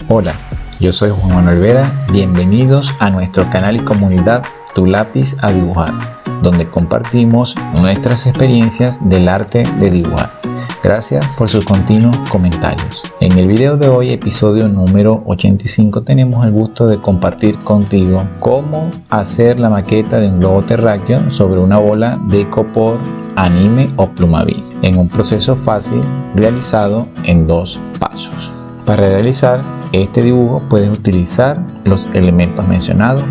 Hola, yo soy Juan Manuel Vera, bienvenidos a nuestro canal y comunidad Tu Lápiz a Dibujar, donde compartimos nuestras experiencias del arte de dibujar. Gracias por sus continuos comentarios. En el video de hoy, episodio número 85, tenemos el gusto de compartir contigo cómo hacer la maqueta de un globo terráqueo sobre una bola de icopor, anime o Plumavit, en un proceso fácil realizado en 2 pasos. Para realizar este dibujo puedes utilizar los elementos mencionados: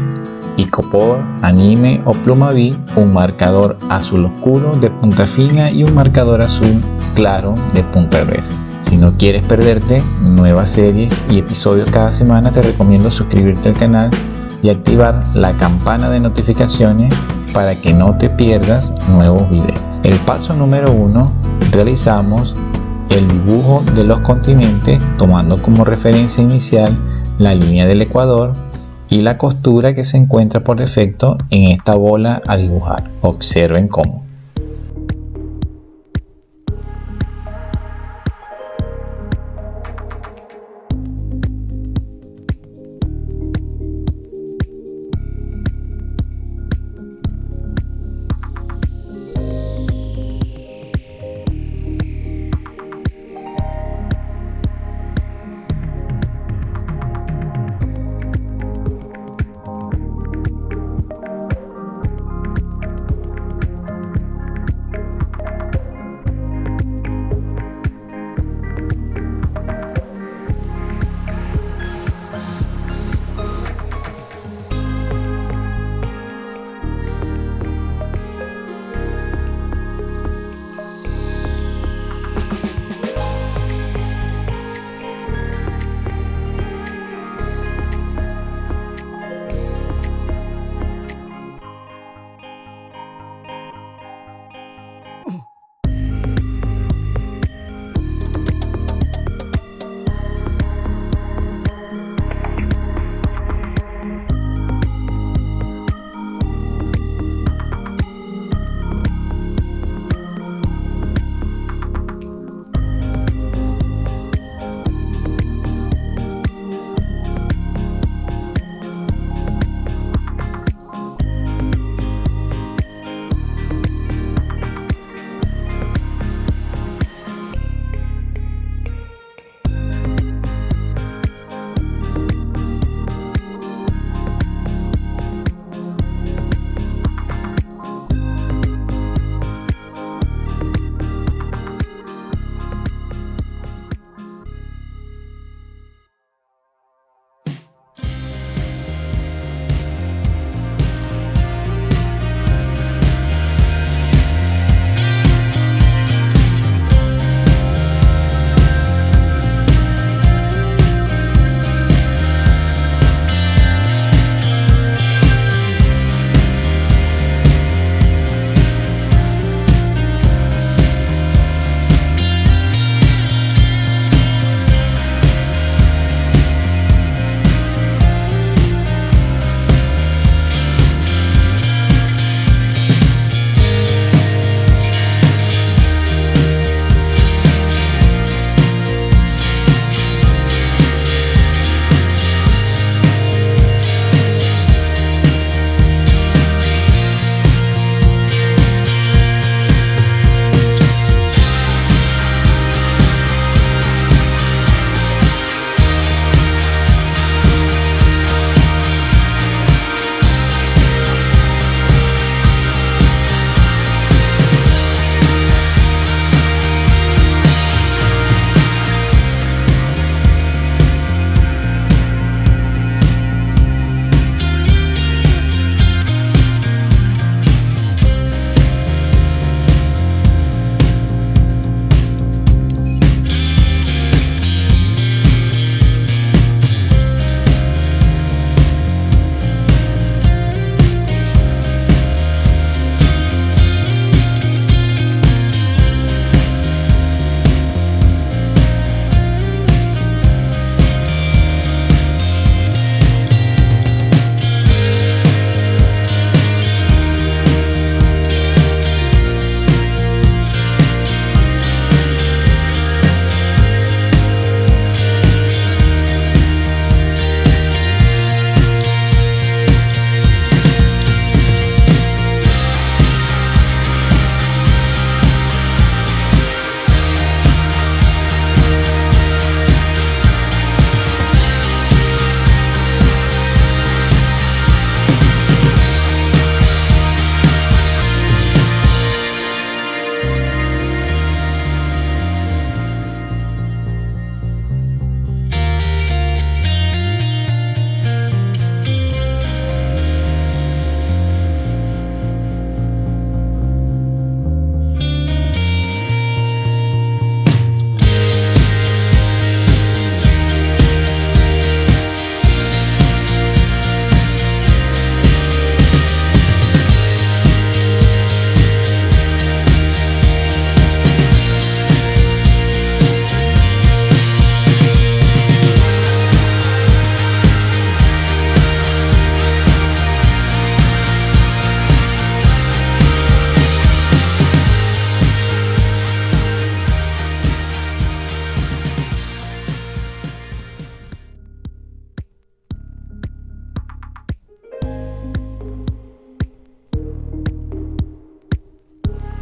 icopor, anime o Plumavit, un marcador azul oscuro de punta fina y un marcador azul claro de punta gruesa. Si no quieres perderte nuevas series y episodios cada semana, te recomiendo suscribirte al canal y activar la campana de notificaciones para que no te pierdas nuevos videos. El paso número 1, realizamos el dibujo de los continentes tomando como referencia inicial la línea del ecuador y la costura que se encuentra por defecto en esta bola a dibujar. Observen cómo.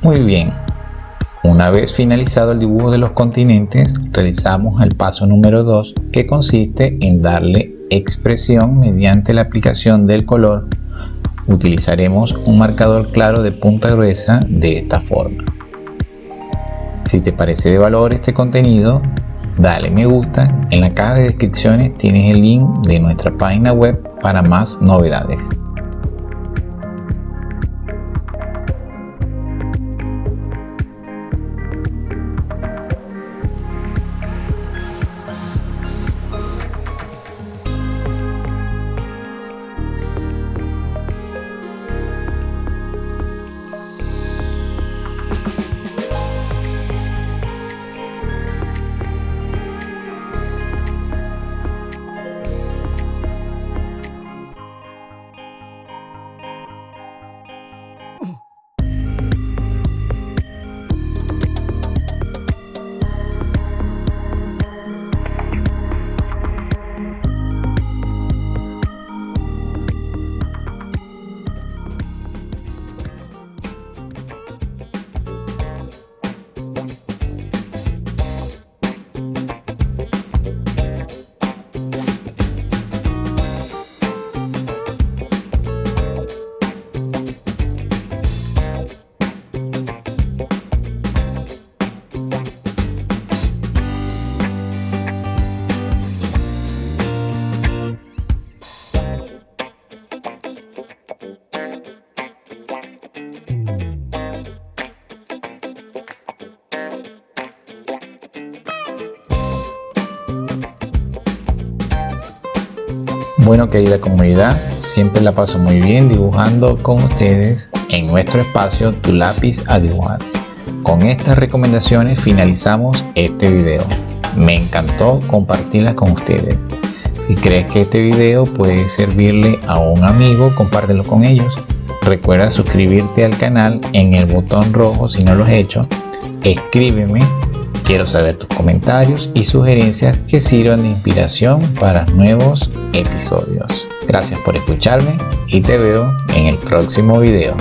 Muy bien, una vez finalizado el dibujo de los continentes, realizamos el paso número 2, que consiste en darle expresión mediante la aplicación del color. Utilizaremos un marcador claro de punta gruesa de esta forma. Si te parece de valor este contenido, dale me gusta. En la caja de descripciones tienes el link de nuestra página web para más novedades. Bueno, querida comunidad, siempre la paso muy bien dibujando con ustedes en nuestro espacio Tu Lápiz a Dibujar. Con estas recomendaciones finalizamos este video. Me encantó compartirla con ustedes. Si crees que este video puede servirle a un amigo, compártelo con ellos. Recuerda suscribirte al canal en el botón rojo si no lo has hecho. Escríbeme. Quiero saber tus comentarios y sugerencias que sirvan de inspiración para nuevos episodios. Gracias por escucharme y te veo en el próximo video.